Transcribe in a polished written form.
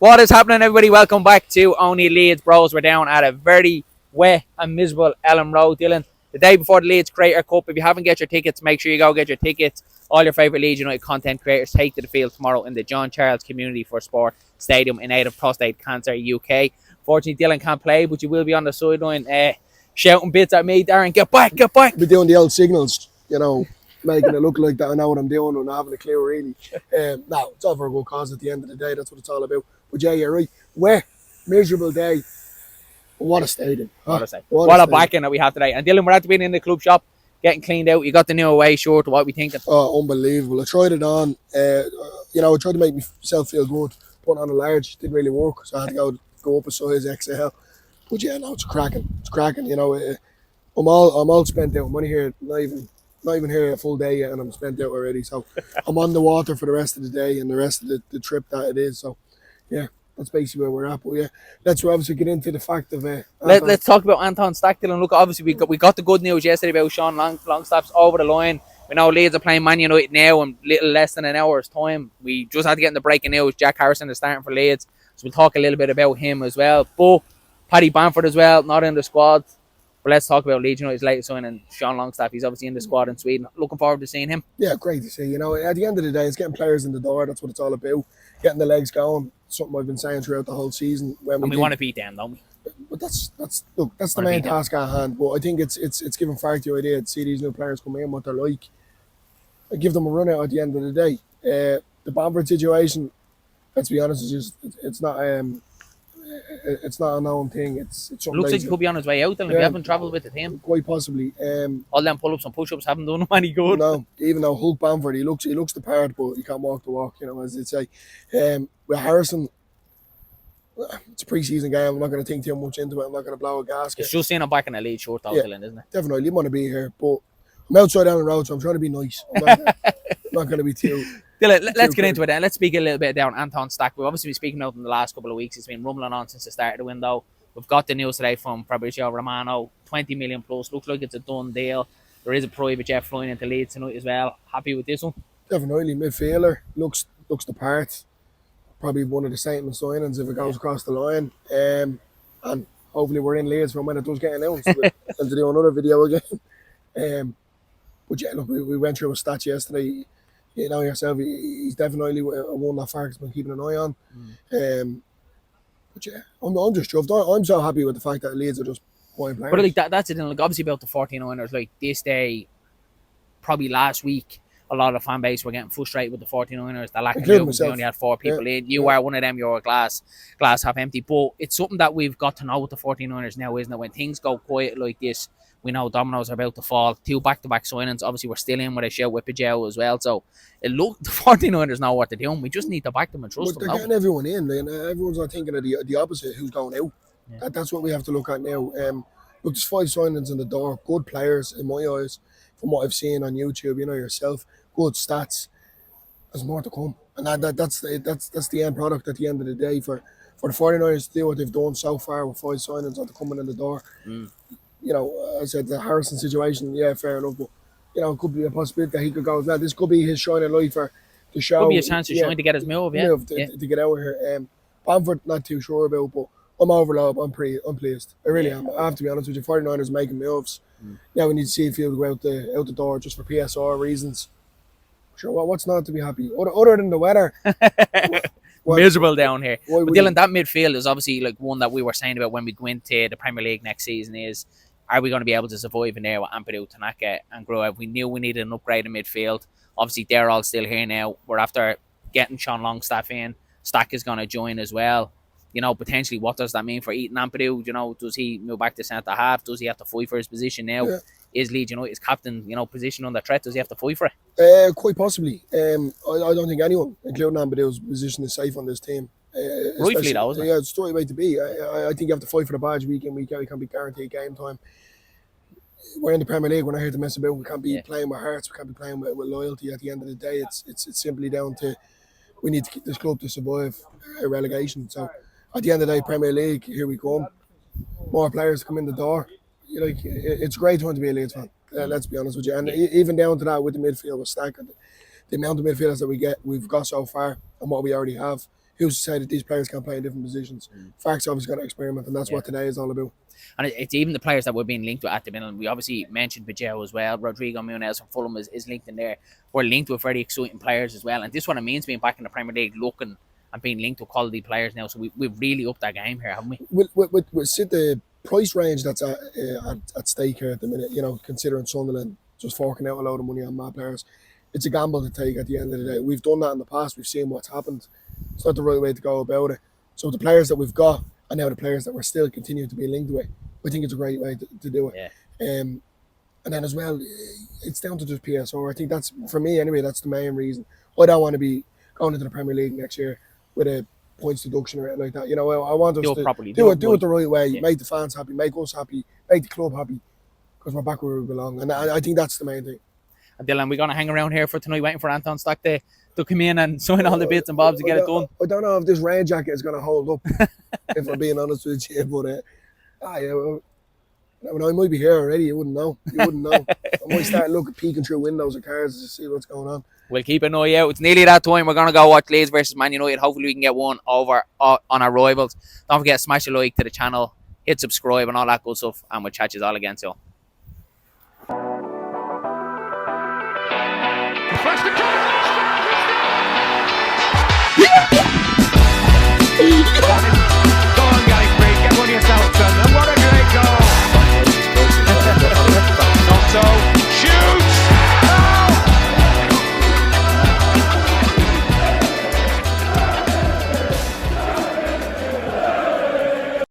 What is happening, everybody? Welcome back to Only Leeds Bros. We're down at a very wet and miserable Elland Road, Dylan. The day before the Leeds Creator Cup. If you haven't get your tickets, make sure you go get your tickets. All your favourite Leeds United content creators take to the field tomorrow in the John Charles Community for Sport Stadium in aid of Prostate Cancer UK. Fortunately, Dylan can't play, but you will be on the sideline shouting bits at me. Darren, get back, get back. Be doing the old signals, making it look like that I know what I'm doing and not having a clue, really. No, it's all for a good cause at the end of the day. That's what it's all about. But yeah, you're right. Wet, miserable day. What a stadium. What a backing that we have today. And Dylan, we're after being in the club shop, getting cleaned out. You got the new away shirt. What are we thinking? Oh, unbelievable. I tried it on. I tried to make myself feel good. Put on a large. Didn't really work. So I had to go up a size XL. But yeah, no, it's cracking. It's cracking. I'm all spent out. I'm only here, not even here a full day yet, and I'm spent out already. So I'm on the water for the rest of the day and the rest of the trip that it is. So yeah, that's basically where we're at. But yeah, let's obviously get into the fact of let's talk about Anton Stach. Dylan, look, obviously we got the good news yesterday about Sean Longstaff's over the line. We know Leeds are playing Man United now in little less than an hour's time. We just had to get in the breaking news. Jack Harrison is starting for Leeds, so we'll talk a little bit about him as well. But Paddy Bamford as well, not in the squad. But let's talk about Leeds United's latest signing, Sean Longstaff. He's obviously in the squad in Sweden. Looking forward to seeing him. Yeah, great to see. At the end of the day, it's getting players in the door. That's what it's all about. Getting the legs going. Something I've been saying throughout the whole season. We want to beat them, don't we? But that's the main task at hand. But I think it's giving Fark the idea to see these new players come in, what they're like. I give them a run out at the end of the day. The Bamford situation, let's be honest, it's not a known thing. It's something looks like he could be on his way out. Then if you haven't travelled with the team, quite possibly. All them pull-ups and push-ups haven't done him any good. No, even though Hulk Bamford, he looks the part, but he can't walk the walk. As they say. With Harrison, it's a pre-season game. I'm not going to think too much into it. I'm not going to blow a gasket. It's just seeing him back in the lead short, Dylan, isn't it? Definitely, you want to be here, but I'm outside Elland Road, so I'm trying to be nice. I'm not going to be too. Dylan, let's get into it then. Let's speak a little bit down Anton Stach. We've obviously been speaking out in the last couple of weeks. It's been rumbling on since the start of the window. We've got the news today from Fabrizio Romano, 20 million plus. Looks like it's a done deal. There is a private jet flying into Leeds tonight as well. Happy with this one? Definitely. Midfielder. Looks the part. Probably one of the Saintman signings if it goes across the line. And hopefully we're in Leeds from when it does get announced. And to do another video again. But yeah, look, we went through a stat yesterday. You know yourself, he's definitely one that Fark's been keeping an eye on. But yeah, I'm just chuffed. I'm so happy with the fact that Leeds are just buying players. But like that's it. Like obviously about the 49ers, like this day, probably last week, a lot of the fan base were getting frustrated with the 49ers. They're lacking movement. We only had 4 people in. You are one of them. You're a glass half empty. But it's something that we've got to know with the 49ers now, isn't it? When things go quiet like this, we know dominoes are about to fall. 2 back-to-back signings. Obviously, we're still in with a shout with Pajel as well. So the 49ers know what they're doing. We just need to back them and trust them. They're getting everyone in. Everyone's not thinking of the opposite, who's going out. Yeah. That's what we have to look at now. Look, there's 5 signings in the door. Good players, in my eyes, from what I've seen on YouTube. You know yourself. Good stats. There's more to come. And that's the end product at the end of the day. For the 49ers to do what they've done so far with 5 signings that are coming in the door. I said the Harrison situation, yeah, fair enough, but it could be a possibility that he could go as well. This could be his shining light for the show. Could be a chance to shine to get his move, to get out of here. Bamford, not too sure about, but I'm overload. I'm pleased. I really am. I have to be honest with you. 49ers making moves. Yeah, we need to see if he'll go out the door just for PSR reasons. Sure, what's not to be happy? Other than the weather. Miserable down here. But Dylan, that midfield is obviously like one that we were saying about when we go into the Premier League next season is, are we going to be able to survive in there with Ampadu, Tanaka and Gruev? We knew we needed an upgrade in midfield. Obviously, they're all still here now. We're after getting Sean Longstaff in. Stach is going to join as well. Potentially, what does that mean for Ethan Ampadu? Does he move back to centre half? Does he have to fight for his position now? Yeah. Is Leeds United's captain, position under threat? Does he have to fight for it? Quite possibly. I don't think anyone, including Ampadu's position, is safe on this team. Rightfully, though, isn't it? Yeah, it's the right way to be. I think you have to fight for the badge week in, week out. You can't be guaranteed game time. We're in the Premier League. We're not here to mess about. We can't be playing with hearts. We can't be playing with loyalty. At the end of the day, it's simply down to we need to keep this club to survive relegation. So at the end of the day, Premier League, here we come. More players come in the door. It's a great time to be a Leeds fan. Let's be honest with you. And even down to that with the midfield with Stach, the amount of midfielders that we've got so far and what we already have, who's to say that these players can't play in different positions? Facts obviously got to experiment, and that's what today is all about. And it's even the players that we're being linked with at the minute. We obviously mentioned Bajau as well. Rodrigo Muniz from Fulham is linked in there. We're linked with very exciting players as well. And this is what it means being back in the Premier League, looking and being linked with quality players now. So we've really upped that game here, haven't we? With the price range that's at stake here at the minute, considering Sunderland just forking out a load of money on my players, it's a gamble to take at the end of the day. We've done that in the past. We've seen what's happened. It's not the right way to go about it. So the players that we've got and now the players that we're still continuing to be linked with, I think it's a great way to do it. Yeah. And then as well, it's down to just PSR. I think that's, for me anyway, that's the main reason. I don't want to be going into the Premier League next year with a points deduction or anything like that. I want us to properly, do it the right way, make the fans happy, make us happy, make the club happy, because we're back where we belong. And I think that's the main thing. And Dylan, we're going to hang around here for tonight waiting for Anton Stach to come in and sign all the bits and bobs to get it done. I don't know if this rain jacket is going to hold up, if I'm being honest with you, but I might be here already. You wouldn't know. I might start peeking through windows of cars to see what's going on. We'll keep an eye out. It's nearly that time. We're going to go watch Leeds versus Man United. Hopefully we can get one over on our rivals. Don't forget to smash a like to the channel, hit subscribe and all that good stuff, and we'll chat you all again soon.